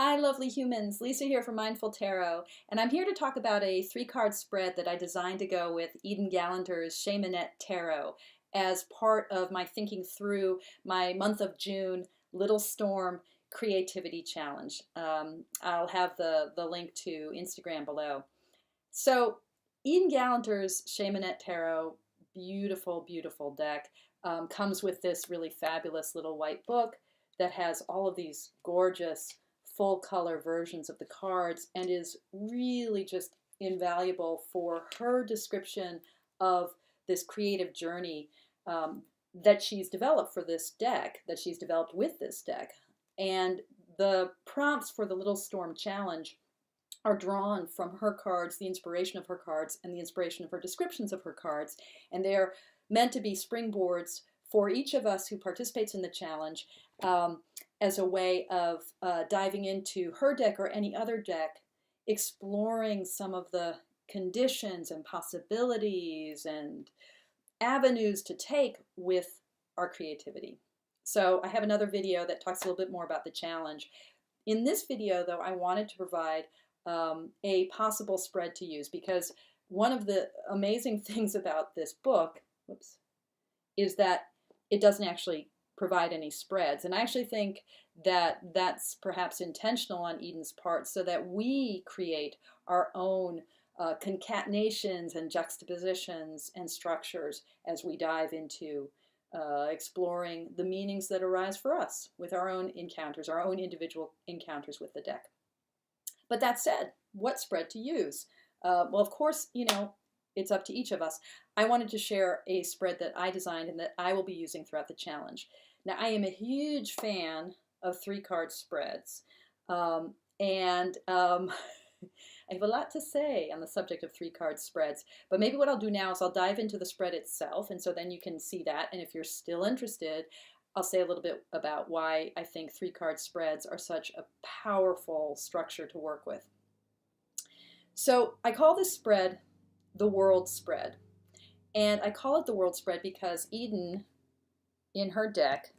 Hi, lovely humans. Lisa here from Mindful Tarot, and I'm here to talk about a three-card spread that I designed to go with Eden Gallanter's Cheimonette Tarot as part of my thinking through my month of June Little Storm Creativity Challenge. I'll have the link to Instagram below. So, Eden Gallanter's Cheimonette Tarot, beautiful, beautiful deck, comes with this really fabulous little white book that has all of these gorgeous full color versions of the cards and is really just invaluable for her description of this creative journey that she's developed for this deck, that she's developed with this deck. And the prompts for the Little Storm Challenge are drawn from her cards, the inspiration of her cards, and the inspiration of her descriptions of her cards. And they're meant to be springboards for each of us who participates in the challenge as a way of diving into her deck or any other deck, exploring some of the conditions and possibilities and avenues to take with our creativity. So I have another video that talks a little bit more about the challenge. In this video, though, I wanted to provide a possible spread to use, because one of the amazing things about this book, is that it doesn't actually provide any spreads. And I actually think that that's perhaps intentional on Eden's part, so that we create our own concatenations and juxtapositions and structures as we dive into exploring the meanings that arise for us with our own encounters, our own individual encounters with the deck. But that said, what spread to use? Well, of course, it's up to each of us. I wanted to share a spread that I designed and that I will be using throughout the challenge. Now, I am a huge fan of three-card spreads, and I have a lot to say on the subject of three-card spreads, but maybe what I'll do now is I'll dive into the spread itself, and so then you can see that, and if you're still interested, I'll say a little bit about why I think three-card spreads are such a powerful structure to work with. So I call this spread the World Spread, and I call it the World Spread because Eden, in her deck,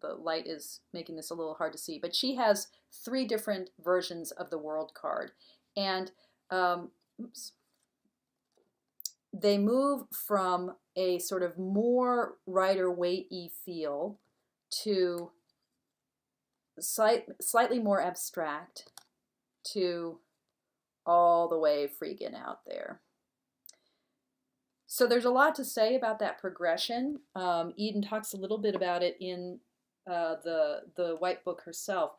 the light is making this a little hard to see, but she has three different versions of the World card, and they move from a sort of more Rider-Waite-y feel to slightly more abstract to all the way freaking out there. So there's a lot to say about that progression. Eden talks a little bit about it in the White Book herself,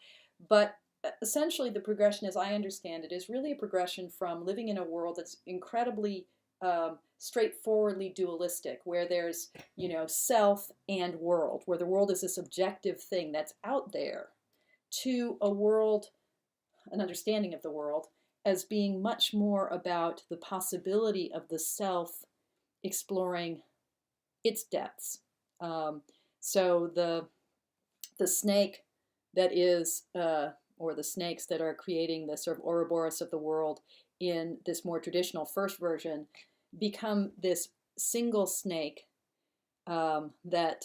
but essentially the progression, as I understand it, is really a progression from living in a world that's incredibly straightforwardly dualistic, where there's, self and world, where the world is this objective thing that's out there, to a world, an understanding of the world, as being much more about the possibility of the self exploring its depths. So the snake that is, or the snakes that are creating the sort of Ouroboros of the world in this more traditional first version, become this single snake that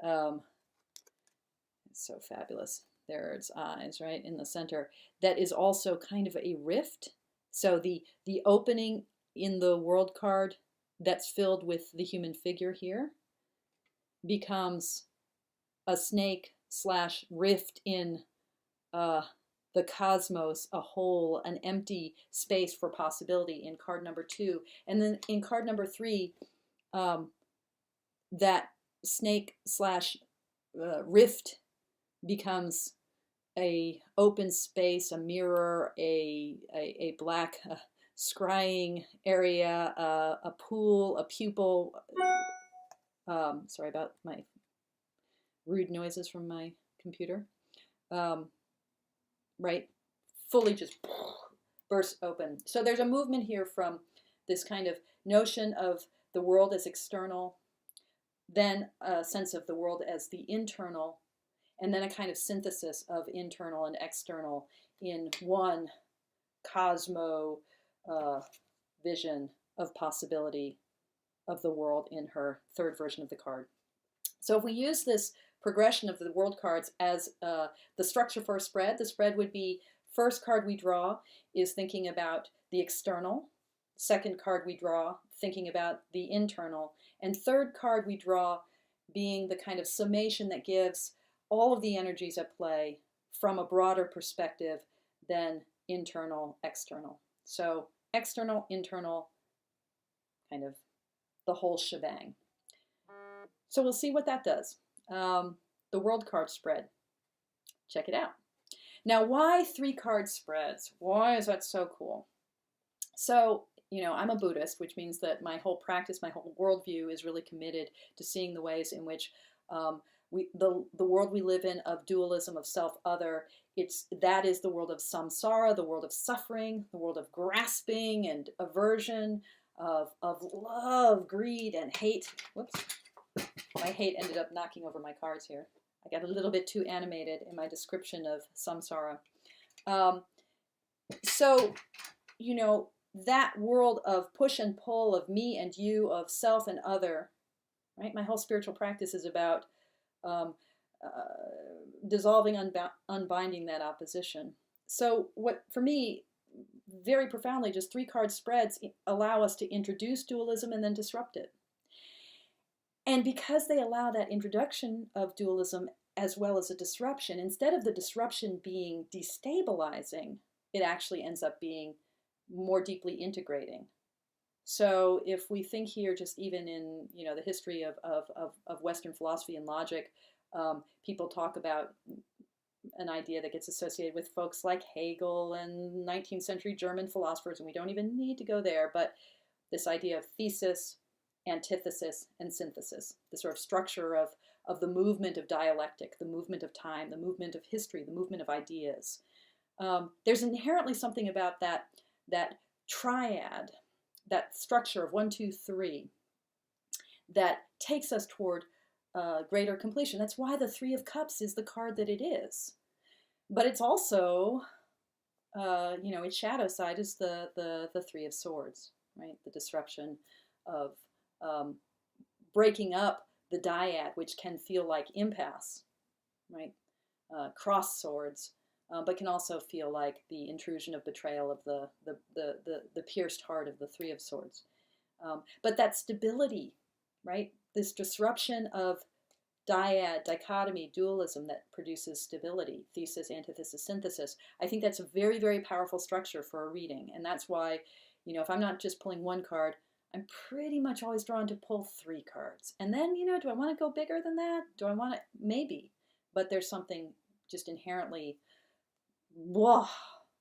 is so fabulous. There are its eyes right in the center. That is also kind of a rift. So the opening in the world card that's filled with the human figure here becomes a snake slash rift in the cosmos, a hole, an empty space for possibility in card number 2. And then in card number 3, that snake slash rift becomes a open space, a mirror, a black scrying area, a pool, a pupil. Sorry about my rude noises from my computer. Right, fully just bursts open. So there's a movement here from this kind of notion of the world as external, then a sense of the world as the internal, and then a kind of synthesis of internal and external in one cosmo vision of possibility of the world in her third version of the card. So if we use this progression of the world cards as the structure for a spread. The spread would be first card we draw is thinking about the external. Second card we draw thinking about the internal. And third card we draw being the kind of summation that gives all of the energies at play from a broader perspective than internal, external. So external, internal, kind of the whole shebang. So we'll see what that does. The world card spread. Check it out. Now, why 3-card spreads? Why is that so cool? So, you know, I'm a Buddhist, which means that my whole practice, my whole worldview is really committed to seeing the ways in which the world we live in of dualism, of self-other, that is the world of samsara, the world of suffering, the world of grasping and aversion, of love, greed, and hate. Whoops. My hate ended up knocking over my cards here. I got a little bit too animated in my description of samsara. So, you know, that world of push and pull, of me and you, of self and other, right? My whole spiritual practice is about dissolving, unbinding that opposition. So what, for me, very profoundly, just 3-card spreads allow us to introduce dualism and then disrupt it. And because they allow that introduction of dualism as well as a disruption, instead of the disruption being destabilizing, it actually ends up being more deeply integrating. So if we think here, just even in, you know, the history of Western philosophy and logic, people talk about an idea that gets associated with folks like Hegel and 19th century German philosophers, and we don't even need to go there, but this idea of thesis, antithesis, and synthesis, the sort of structure of the movement of dialectic, the movement of time, the movement of history, the movement of ideas. There's inherently something about that triad, that structure of 1, 2, 3, that takes us toward greater completion. That's why the 3 of Cups is the card that it is. But it's also, you know, its shadow side is the 3 of Swords, right? The disruption of breaking up the dyad, which can feel like impasse, right? Cross swords, but can also feel like the intrusion of betrayal of the pierced heart of the 3 of Swords. But that stability, right? This disruption of dyad, dichotomy, dualism that produces stability, thesis, antithesis, synthesis. I think that's a very, very powerful structure for a reading. And that's why, you know, if I'm not just pulling 1 card, I'm pretty much always drawn to pull 3 cards. And then, you know, do I want to go bigger than that? Do I want to? Maybe. But there's something just inherently, whoa,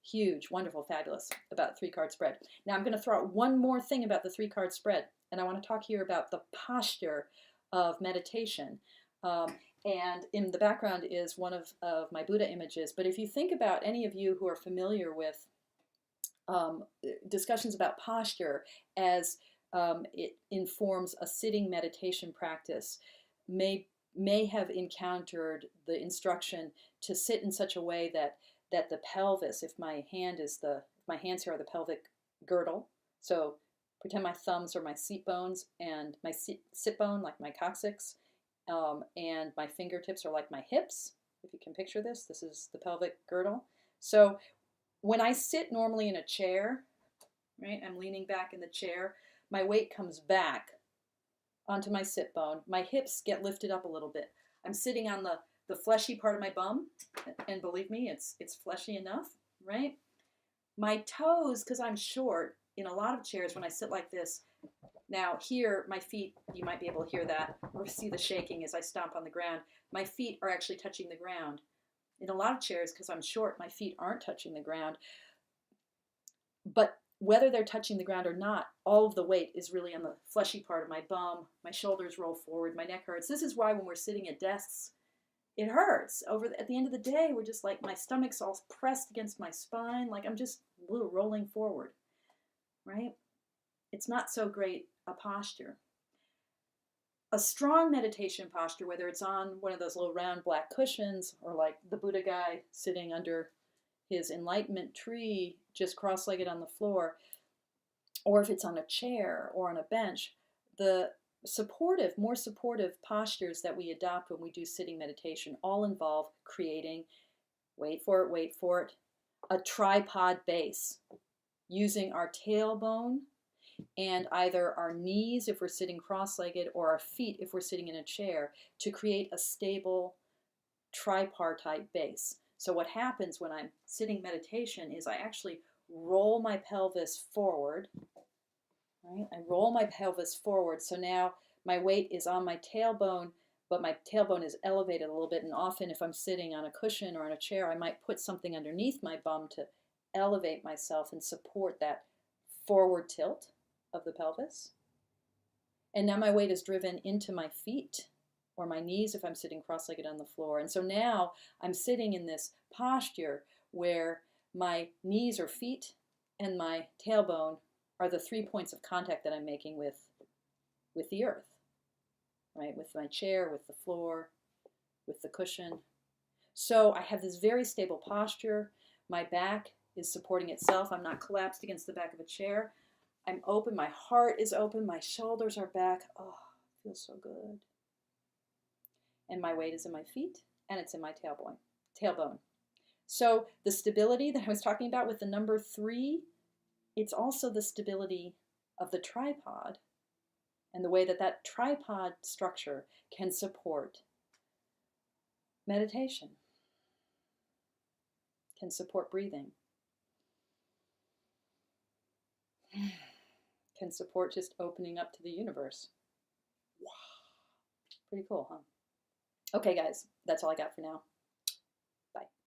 huge, wonderful, fabulous about 3-card spread. Now I'm going to throw out one more thing about the 3-card spread. And I want to talk here about the posture of meditation. And in the background is one of my Buddha images. But if you think about any of you who are familiar with discussions about posture as it informs a sitting meditation practice, may have encountered the instruction to sit in such a way that the pelvis, if my hands here are the pelvic girdle, so pretend my thumbs are my seat bones and my sit bone like my coccyx, and my fingertips are like my hips. If you can picture this, this is the pelvic girdle. So when I sit normally in a chair, right, I'm leaning back in the chair, my weight comes back onto my sit bone. My hips get lifted up a little bit. I'm sitting on the fleshy part of my bum, and believe me, it's fleshy enough, right? My toes, because I'm short, in a lot of chairs when I sit like this, now here, my feet, you might be able to hear that, or see the shaking as I stomp on the ground. My feet are actually touching the ground. In a lot of chairs, because I'm short, my feet aren't touching the ground. But whether they're touching the ground or not, all of the weight is really on the fleshy part of my bum. My shoulders roll forward, my neck hurts. This is why when we're sitting at desks, it hurts. At the end of the day, we're just like, my stomach's all pressed against my spine, like I'm just a little rolling forward, right? It's not so great a posture. A strong meditation posture, whether it's on one of those little round black cushions or like the Buddha guy sitting under his enlightenment tree, just cross-legged on the floor, or if it's on a chair or on a bench, the supportive, more supportive postures that we adopt when we do sitting meditation all involve creating, wait for it, a tripod base, using our tailbone and either our knees if we're sitting cross-legged or our feet if we're sitting in a chair to create a stable tripartite base. So what happens when I'm sitting meditation is I actually roll my pelvis forward, right? I roll my pelvis forward. So now my weight is on my tailbone, but my tailbone is elevated a little bit. And often if I'm sitting on a cushion or in a chair, I might put something underneath my bum to elevate myself and support that forward tilt of the pelvis. And now my weight is driven into my feet or my knees if I'm sitting cross-legged on the floor. And so now I'm sitting in this posture where my knees or feet and my tailbone are the 3 points of contact that I'm making with the earth, right? With my chair, with the floor, with the cushion. So I have this very stable posture. My back is supporting itself. I'm not collapsed against the back of a chair. I'm open. My heart is open. My shoulders are back. Oh, it feels so good. And my weight is in my feet and it's in my tailbone. So the stability that I was talking about with the number 3, it's also the stability of the tripod and the way that that tripod structure can support meditation, can support breathing, can support just opening up to the universe. Wow. Pretty cool, huh? Okay, guys, that's all I got for now.